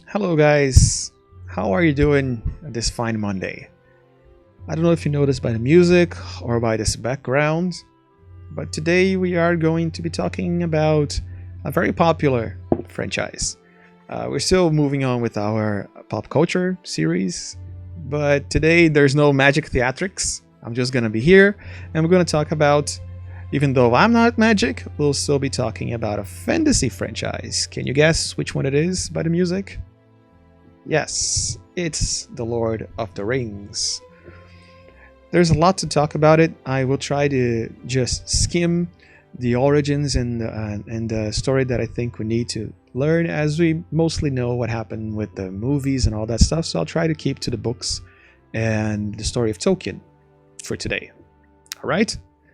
Hello guys, how are you doing this fine Monday? I don't know if you noticed by the music or by this background, but today we are going to be talking about a very popular franchise. We're still moving on with our pop culture series, but today there's no magic theatrics. I'm just gonna be here and we're gonna talk about, even though I'm not magic, we'll still be talking about a fantasy franchise. Can you guess which one it is by the music? Yes, it's The Lord of the Rings. There's a lot to talk about it. I will try to just skim the origins and the story that I think we need to learn, as we mostly know what happened with the movies and all that stuff. So I'll try to keep to the books and the story of Tolkien for today. All right?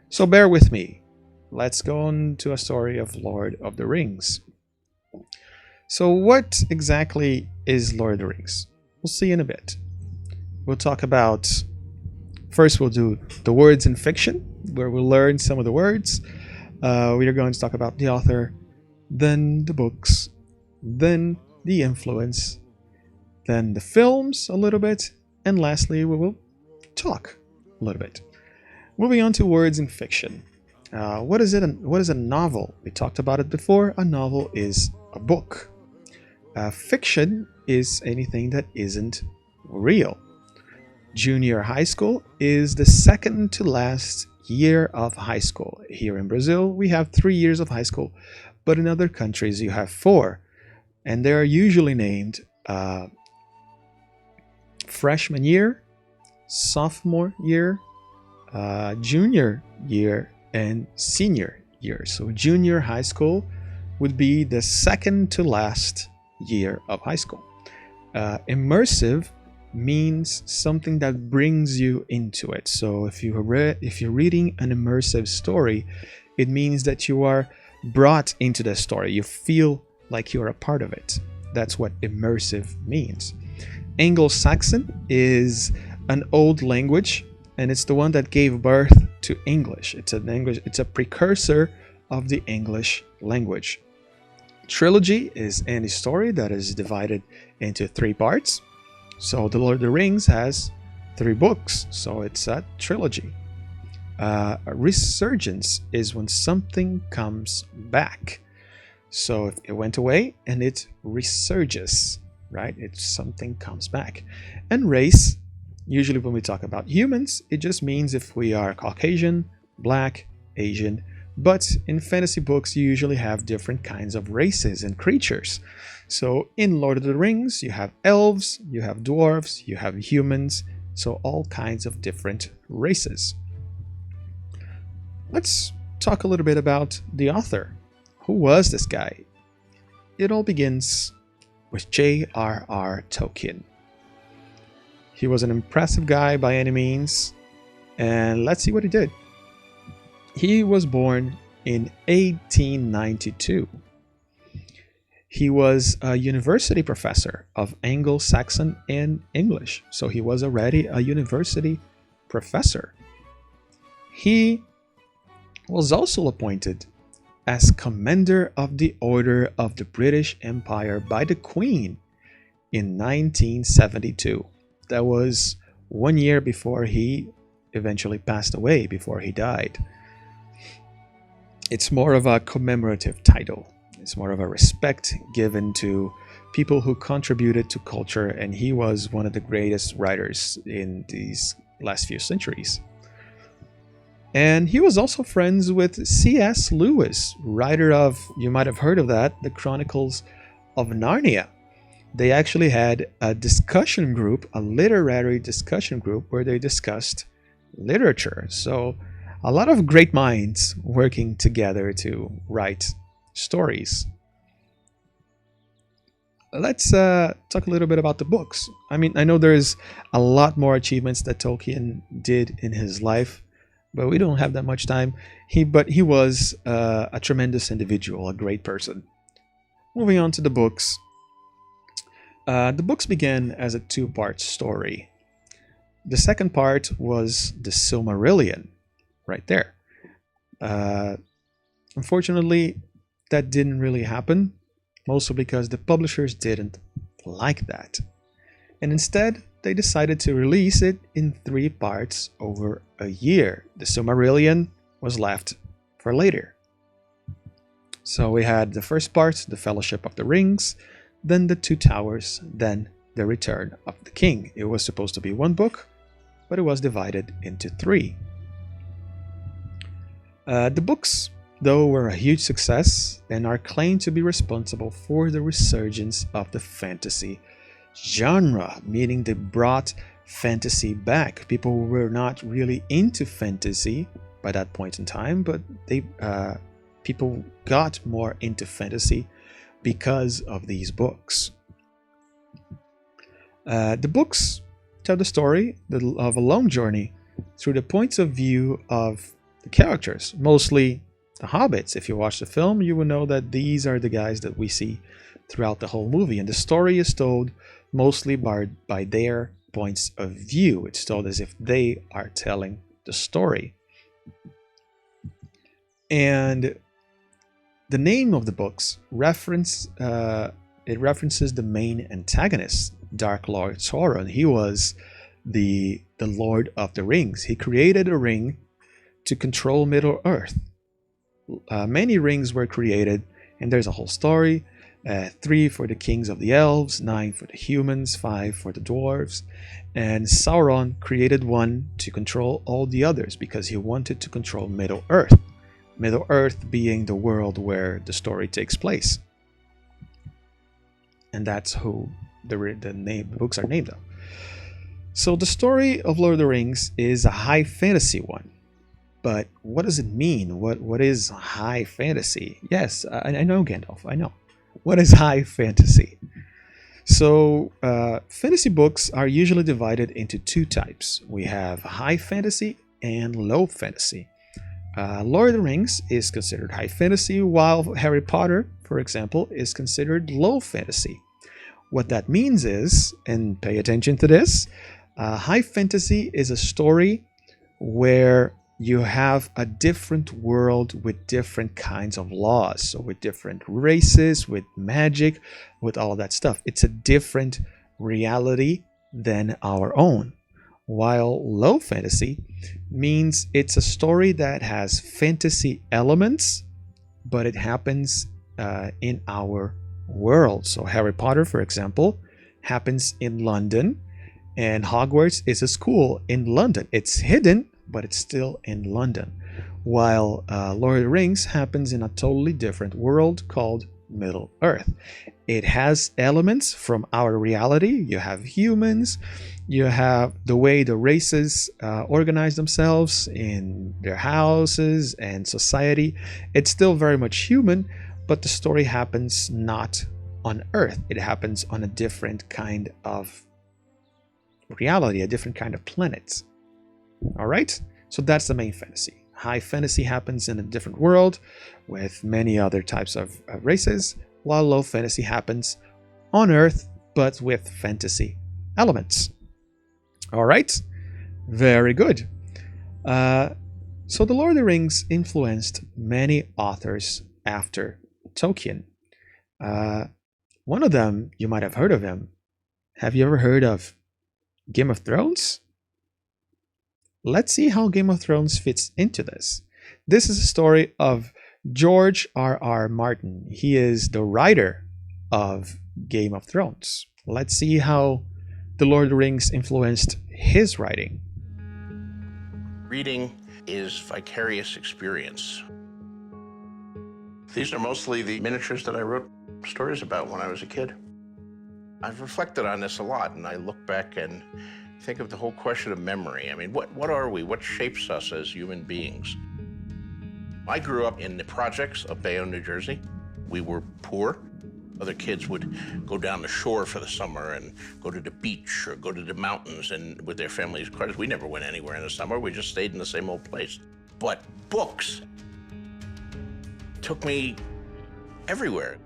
So bear with me. Let's go on to a story of Lord of the Rings. So what exactly is Lord of the Rings? We'll see in a bit. We'll talk about, first we'll do the words in fiction, where we'll learn some of the words. We are going to talk about the author, then the books, then the influence, then the films a little bit, and lastly we will talk a little bit. Moving on to words in fiction. What is it? What is a novel? We talked about it before. A novel is a book. Fiction is anything that isn't real. Junior high school is the second to last year of high school. Here in Brazil, we have 3 years of high school, but in other countries you have 4, and they are usually named freshman year, sophomore year, junior year, and senior year. So junior high school would be the second to last year of high school. Immersive means something that brings you into it. So if you're reading an immersive story, it means that you are brought into the story. You feel like you're a part of it. That's what immersive means. Anglo-Saxon is an old language, and it's the one that gave birth to English. It's a precursor of the English language. Trilogy is any story that is divided into 3 parts. So The Lord of the Rings has 3 books, so it's a trilogy. A resurgence is when something comes back. So if it went away and it resurges, right? It's something comes back. And race, usually when we talk about humans, it just means if we are Caucasian, Black, Asian. But in fantasy books, you usually have different kinds of races and creatures. So in Lord of the Rings, you have elves, you have dwarves, you have humans, so all kinds of different races. Let's talk a little bit about the author. Who was this guy? It all begins with J.R.R. Tolkien. He was an impressive guy by any means, and let's see what he did. He was born in 1892. He was a university professor of Anglo-Saxon and English, so he was already a university professor. He was also appointed as Commander of the Order of the British Empire by the Queen in 1972. That was 1 year before he eventually passed away, before he died. It's more of a commemorative title. It's more of a respect given to people who contributed to culture, and he was one of the greatest writers in these last few centuries. And he was also friends with C.S. Lewis, writer of, you might have heard of that, the Chronicles of Narnia. They actually had a discussion group, a literary discussion group, where they discussed literature. So a lot of great minds working together to write stories. Let's talk a little bit about the books. I mean, I know there's a lot more achievements that Tolkien did in his life, but we don't have that much time. But he was a tremendous individual, a great person. Moving on to the books. The books began as a 2-part story. The second part was the Silmarillion, right there. Unfortunately, that didn't really happen, mostly because the publishers didn't like that. And instead, they decided to release it in 3 parts over a year. The Silmarillion was left for later. So we had the first part, the Fellowship of the Rings, then the Two Towers, then the Return of the King. It was supposed to be 1 book, but it was divided into 3. The books, though, were a huge success and are claimed to be responsible for the resurgence of the fantasy genre, meaning they brought fantasy back. People were not really into fantasy by that point in time, but people got more into fantasy because of these books. The books tell the story of a long journey through the points of view of the characters, mostly the hobbits. If you watch the film, you will know that these are the guys that we see throughout the whole movie, and the story is told mostly by their points of view. It's told as if they are telling the story. And the name of the books references the main antagonist, Dark Lord Sauron. He was the Lord of the Rings. He created a ring to control Middle Earth. Many rings were created, and there's a whole story. 3 for the kings of the elves, 9 for the humans, 5 for the dwarves. And Sauron created one to control all the others because he wanted to control Middle Earth. Middle Earth being the world where the story takes place. And that's who the books are named of. So the story of Lord of the Rings is a high fantasy one. But what does it mean? What is high fantasy? Yes, I know, Gandalf, I know. What is high fantasy? So fantasy books are usually divided into 2 types. We have high fantasy and low fantasy. Lord of the Rings is considered high fantasy, while Harry Potter, for example, is considered low fantasy. What that means is, and pay attention to this, high fantasy is a story where you have a different world with different kinds of laws. So with different races, with magic, with all of that stuff. It's a different reality than our own. While low fantasy means it's a story that has fantasy elements, but it happens in our world. So Harry Potter, for example, happens in London, and Hogwarts is a school in London. It's hidden, but it's still in London. While Lord of the Rings happens in a totally different world called Middle Earth. It has elements from our reality. You have humans, you have the way the races organize themselves in their houses and society. It's still very much human, but the story happens not on Earth. It happens on a different kind of reality, a different kind of planet. All right, so that's the main fantasy. High fantasy happens in a different world with many other types of races, while low fantasy happens on Earth but with fantasy elements. All right, very good. So the Lord of the Rings influenced many authors after Tolkien. One of them, you might have heard of him. Have you ever heard of Game of Thrones? Let's see how Game of Thrones fits into this. This is a story of George R.R. Martin. He is the writer of Game of Thrones. Let's see how The Lord of the Rings influenced his writing. Reading is vicarious experience. These are mostly the miniatures that I wrote stories about when I was a kid. I've reflected on this a lot, and I look back and think of the whole question of memory. I mean, what are we? What shapes us as human beings? I grew up in the projects of Bayonne, New Jersey. We were poor. Other kids would go down the shore for the summer and go to the beach or go to the mountains and with their families' cars. We never went anywhere in the summer. We just stayed in the same old place. But books took me everywhere.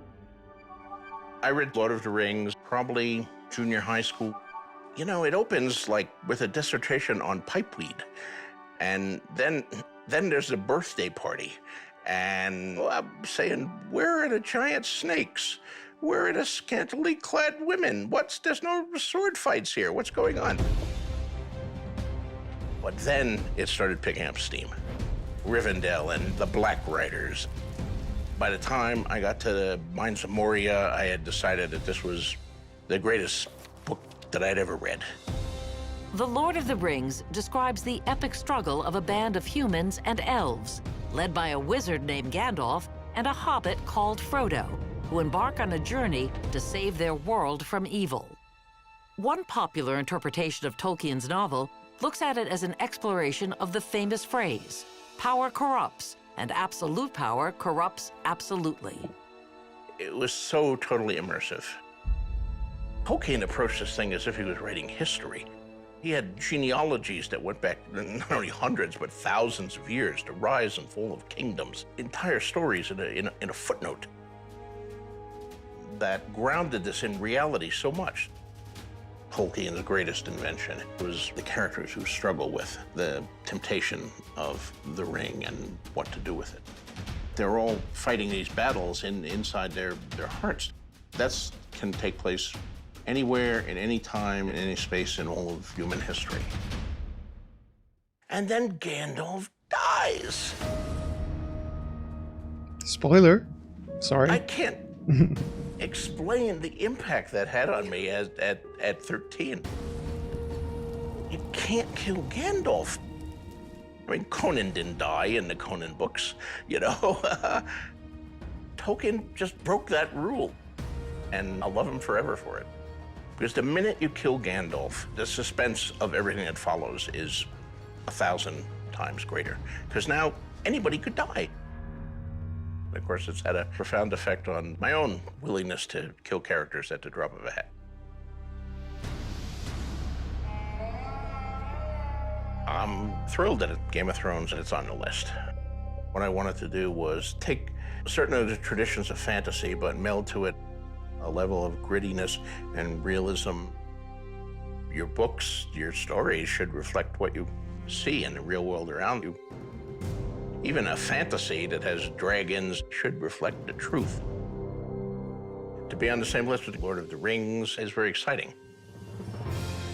I read Lord of the Rings, probably junior high school. You know, it opens like with a dissertation on pipeweed. And then there's a birthday party. And I'm saying, where are the giant snakes? Where are the scantily clad women? There's no sword fights here. What's going on? But then it started picking up steam. Rivendell and the Black Riders. By the time I got to the Mines of Moria, I had decided that this was the greatest book that I'd ever read. The Lord of the Rings describes the epic struggle of a band of humans and elves, led by a wizard named Gandalf and a hobbit called Frodo, who embark on a journey to save their world from evil. One popular interpretation of Tolkien's novel looks at it as an exploration of the famous phrase, "Power corrupts, and absolute power corrupts absolutely." It was so totally immersive. Tolkien approached this thing as if he was writing history. He had genealogies that went back not only hundreds, but thousands of years, the rise and fall of kingdoms, entire stories in a footnote that grounded this in reality so much. Tolkien's greatest invention was the characters who struggle with the temptation of the ring and what to do with it. They're all fighting these battles inside their hearts. That can take place anywhere, in any time, in any space in all of human history. And then Gandalf dies. Spoiler. Sorry. I can't explain the impact that had on me at 13. You can't kill Gandalf. I mean, Conan didn't die in the Conan books, you know? Tolkien just broke that rule, and I'll love him forever for it. Because the minute you kill Gandalf, the suspense of everything that follows is 1,000 times greater. Because now anybody could die. Of course, it's had a profound effect on my own willingness to kill characters at the drop of a hat. I'm thrilled that Game of Thrones is on the list. What I wanted to do was take certain of the traditions of fantasy, but meld to it a level of grittiness and realism. Your books, your stories should reflect what you see in the real world around you. Even a fantasy that has dragons should reflect the truth. To be on the same list with Lord of the Rings is very exciting.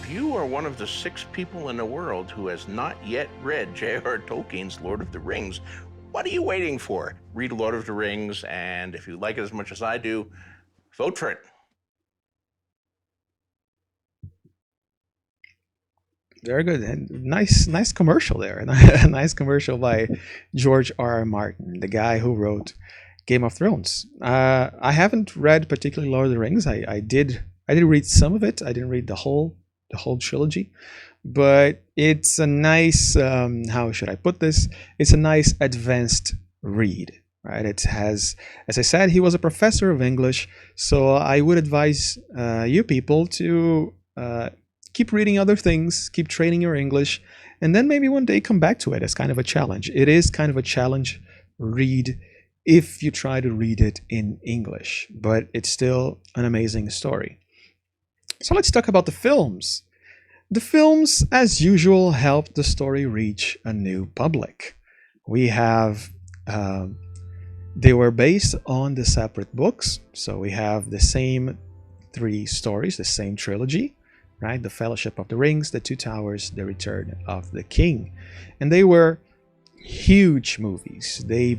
If you are one of the 6 people in the world who has not yet read J.R. Tolkien's Lord of the Rings, what are you waiting for? Read Lord of the Rings, and if you like it as much as I do, vote for it. Very good. And nice commercial there. A nice commercial by George R.R. Martin, the guy who wrote Game of Thrones. I haven't read particularly Lord of the Rings. I did read some of it. I didn't read the whole trilogy, but it's a nice, how should I put this? It's a nice advanced read. Right, it has, as I said, he was a professor of English, so I would advise you people to keep reading other things, keep training your English, and then maybe one day come back to it as kind of a challenge. It is kind of a challenge read if you try to read it in English, but it's still an amazing story. So let's talk about the films. The films, as usual, helped the story reach a new public. We have they were based on the separate books, so we have the same 3 stories, the same trilogy, right? The Fellowship of the Rings, The Two Towers, The Return of the King. And they were huge movies. They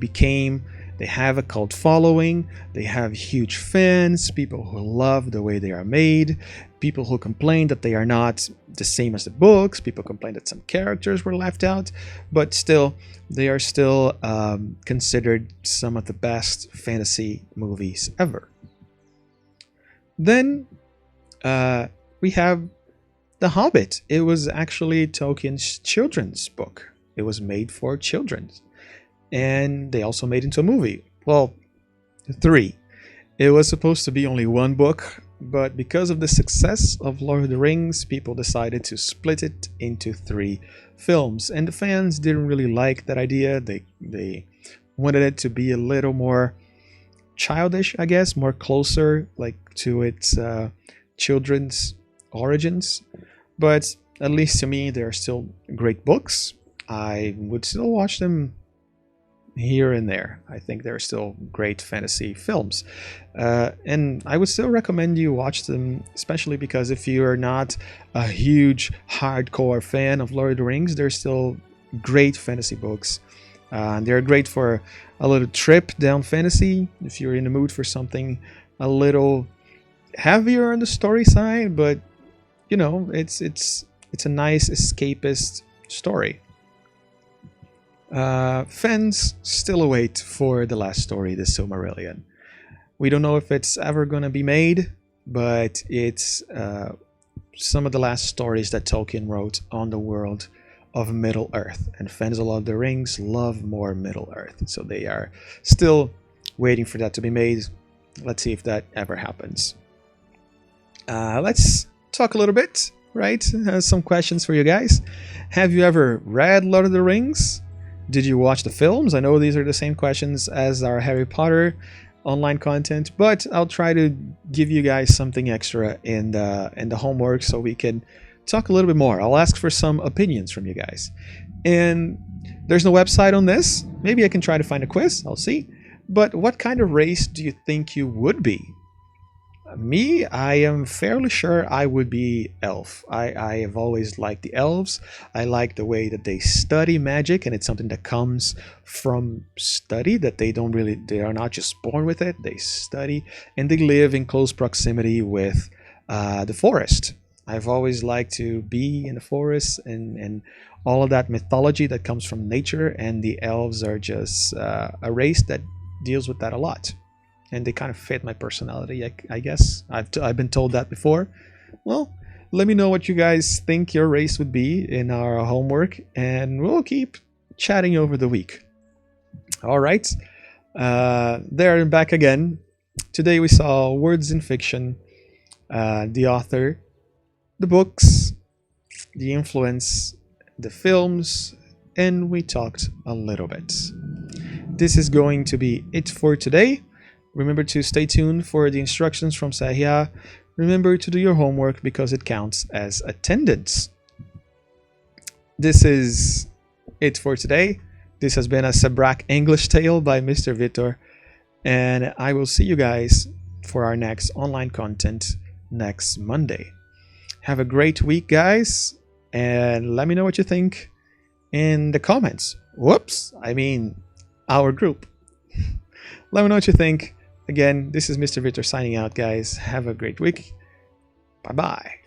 have a cult following, they have huge fans, people who love the way they are made, people who complain that they are not the same as the books, people complain that some characters were left out, but still, they are still considered some of the best fantasy movies ever. Then we have The Hobbit. It was actually Tolkien's children's book. It was made for children. And they also made into a movie. Well, 3. It was supposed to be only 1 book, but because of the success of Lord of the Rings, people decided to split it into 3 films. And the fans didn't really like that idea. They wanted it to be a little more childish, I guess, more closer like to its children's origins. But at least to me, they're still great books. I would still watch them here and there. I think there are still great fantasy films. And I would still recommend you watch them, especially because if you're not a huge hardcore fan of Lord of the Rings, there's still great fantasy books. They're great for a little trip down fantasy if you're in the mood for something a little heavier on the story side, but you know, it's a nice escapist story. Fans still await for the last story, the Silmarillion. We don't know if it's ever gonna be made, but it's some of the last stories that Tolkien wrote on the world of Middle Earth, and fans of Lord of the Rings love more Middle Earth, so they are still waiting for that to be made. Let's see if that ever happens. Let's talk a little bit, right? Some questions for you guys. Have you ever read Lord of the Rings? Did you watch the films? I know these are the same questions as our Harry Potter online content, but I'll try to give you guys something extra in the homework so we can talk a little bit more. I'll ask for some opinions from you guys. And there's no website on this. Maybe I can try to find a quiz. I'll see. But what kind of race do you think you would be? Me, I am fairly sure I would be elf. I have always liked the elves. I like the way that they study magic, and it's something that comes from study, that they are not just born with it. They study, and they live in close proximity with the forest. I've always liked to be in the forest and all of that mythology that comes from nature, and the elves are just a race that deals with that a lot. And they kind of fit my personality, I guess. I've been told that before. Well, let me know what you guys think your race would be in our homework, and we'll keep chatting over the week. All right, there and back again. Today we saw words in fiction, the author, the books, the influence, the films, and we talked a little bit. This is going to be it for today. Remember to stay tuned for the instructions from Sahia. Remember to do your homework because it counts as attendance. This is it for today. This has been a CEBRAC English tale by Mr. Vítor, and I will see you guys for our next online content next Monday. Have a great week, guys, and let me know what you think in the comments. Whoops, I mean our group. Let me know what you think. Again, this is Mr. Vítor signing out, guys. Have a great week. Bye-bye.